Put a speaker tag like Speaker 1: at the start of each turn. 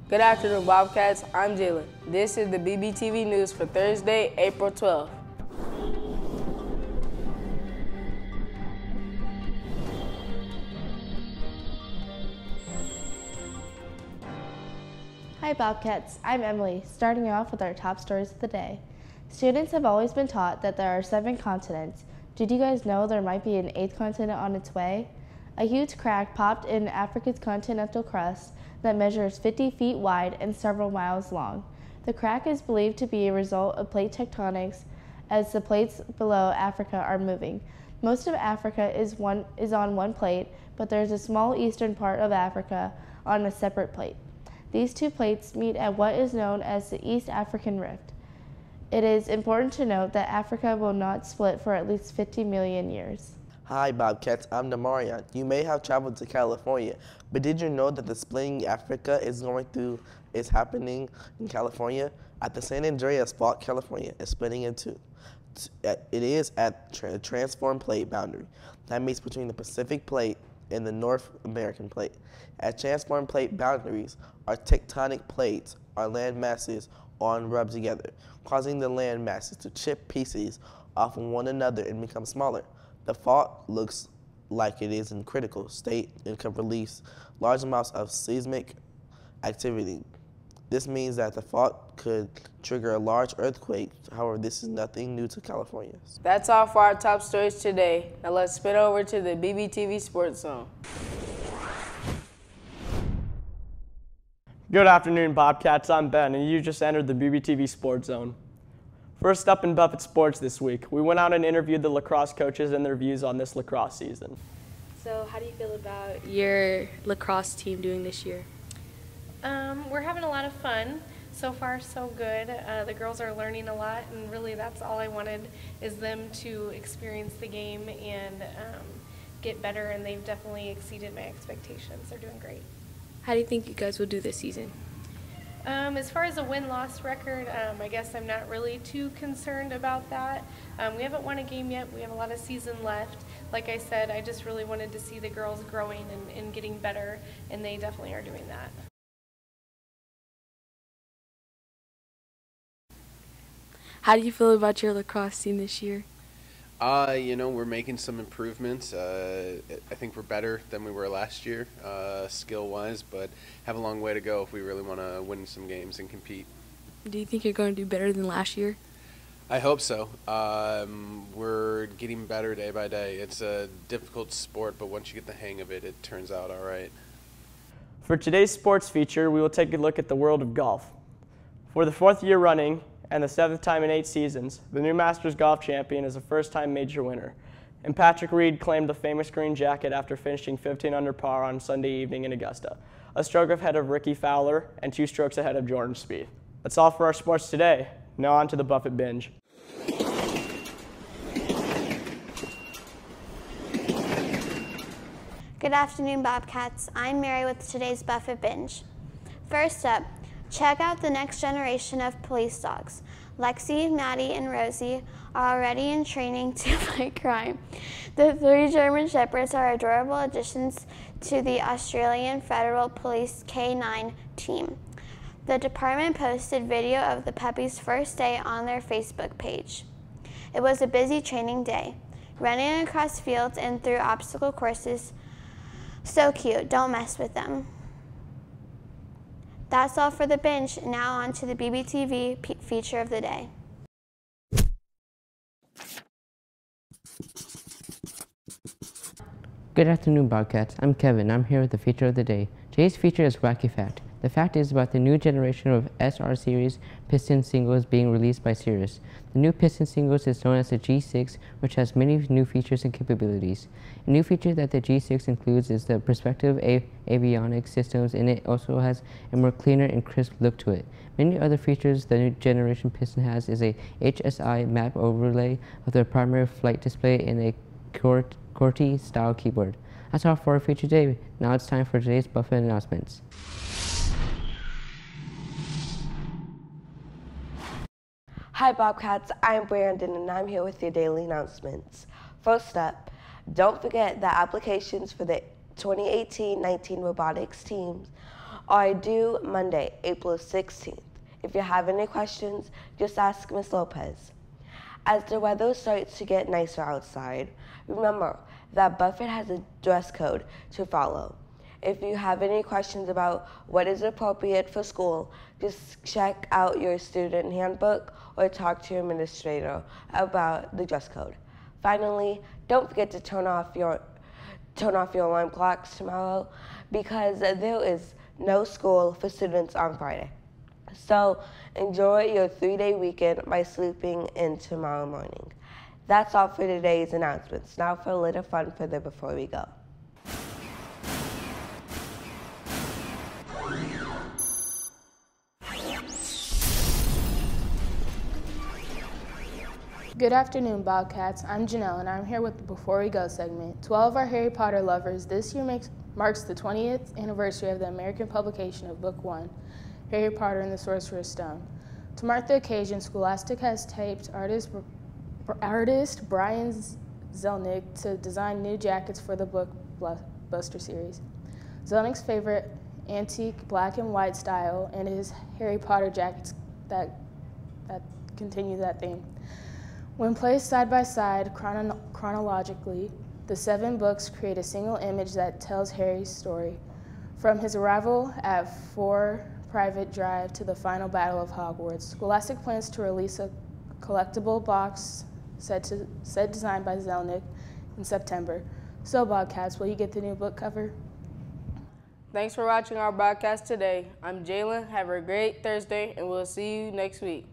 Speaker 1: Good afternoon, Bobcats. I'm Jalen. This is the BBTV News for Thursday, April 12th.
Speaker 2: Hi Bobcats, I'm Emily, starting off with our top stories of the day. Students have always been taught that there are 7 continents. Did you guys know there might be an 8th continent on its way? A huge crack popped in Africa's continental crust that measures 50 feet wide and several miles long. The crack is believed to be a result of plate tectonics as the plates below Africa are moving. Most of Africa is on one plate, but there is a small eastern part of Africa on a separate plate. These two plates meet at what is known as the East African Rift. It is important to note that Africa will not split for at least 50 million years.
Speaker 3: Hi Bobcats, I'm Damarian. You may have traveled to California, but did you know that the splitting Africa is happening in California? At the San Andreas Fault, California is splitting in two. It is at the transform plate boundary that meets between the Pacific plate and the North American plate. At transform plate boundaries, our tectonic plates, our land masses, on rub together, causing the land masses to chip pieces off of one another and become smaller. The fault looks like it is in critical state and can release large amounts of seismic activity. This means that the fault could trigger a large earthquake. However, this is nothing new to California.
Speaker 1: That's all for our top stories today. Now let's spin over to the BBTV Sports Zone.
Speaker 4: Good afternoon, Bobcats. I'm Ben, and you just entered the BBTV Sports Zone. First up in Buffett Sports this week, we went out and interviewed the lacrosse coaches and their views on this lacrosse season.
Speaker 5: So how do you feel about your lacrosse team doing this year?
Speaker 6: We're having a lot of fun. So far, so good. The girls are learning a lot, and really that's all I wanted is them to experience the game and get better, and they've definitely exceeded my expectations. They're doing great.
Speaker 5: How do you think you guys will do this season?
Speaker 6: As far as a win-loss record, I guess I'm not really too concerned about that. We haven't won a game yet. We have a lot of season left. Like I said, I just really wanted to see the girls growing and getting better, and they definitely are doing that.
Speaker 5: How do you feel about your lacrosse team this year?
Speaker 7: We're making some improvements. I think we're better than we were last year, skill-wise, but have a long way to go if we really want to win some games and compete.
Speaker 5: Do you think you're going to do better than last year?
Speaker 7: I hope so. We're getting better day by day. It's a difficult sport, but once you get the hang of it, it turns out all right.
Speaker 4: For today's sports feature, we will take a look at the world of golf. For the 4th year running, and the 7th time in 8 seasons, the new Masters golf champion is a first-time major winner. And Patrick Reed claimed the famous green jacket after finishing 15 under par on Sunday evening in Augusta, a stroke ahead of Ricky Fowler and 2 strokes ahead of Jordan Spieth. That's all for our sports today. Now on to the Buffett Binge.
Speaker 8: Good afternoon, Bobcats. I'm Mary with today's Buffett Binge. First up, check out the next generation of police dogs. Lexi, Maddie, and Rosie are already in training to fight crime. The 3 German Shepherds are adorable additions to the Australian Federal Police K9 team. The department posted video of the puppies' first day on their Facebook page. It was a busy training day, running across fields and through obstacle courses. So cute, don't mess with them. That's all for the binge. Now on to the BBTV feature of the day.
Speaker 9: Good afternoon, Bobcats. I'm Kevin. I'm here with the feature of the day. Today's feature is Wacky Fact. The fact is about the new generation of SR Series piston singles being released by Cirrus. The new piston singles is known as the G6, which has many new features and capabilities. A new feature that the G6 includes is the Perspective avionics systems, and it also has a more cleaner and crisp look to it. Many other features the new generation piston has is a HSI map overlay of the primary flight display and a QWERTY style keyboard. That's all for our feature today. Now it's time for today's Buffett announcements.
Speaker 10: Hi Bobcats, I'm Brandon and I'm here with your daily announcements. First up, don't forget that applications for the 2018-19 robotics teams are due Monday, April 16th. If you have any questions, just ask Ms. Lopez. As the weather starts to get nicer outside, remember that Buffett has a dress code to follow. If you have any questions about what is appropriate for school, just check out your student handbook or talk to your administrator about the dress code. Finally, don't forget to turn off your alarm clocks tomorrow because there is no school for students on Friday. So enjoy your 3-day weekend by sleeping in tomorrow morning. That's all for today's announcements. Now for a little fun further before we go.
Speaker 1: Good afternoon, Bobcats. I'm Janelle, and I'm here with the Before We Go segment. To all of our Harry Potter lovers, this year marks the 20th anniversary of the American publication of Book 1, Harry Potter and the Sorcerer's Stone. To mark the occasion, Scholastic has taped artist Brian Zelnick to design new jackets for the Bookbuster series. Zelnick's favorite antique black and white style and his Harry Potter jackets that continue that theme. When placed side by side chronologically, the 7 books create a single image that tells Harry's story, from his arrival at Four Private Drive to the final battle of Hogwarts. Scholastic plans to release a collectible box set designed by Zelnick in September. So, Bobcats, will you get the new book cover? Thanks for watching our broadcast today. I'm Jalen. Have a great Thursday, and we'll see you next week.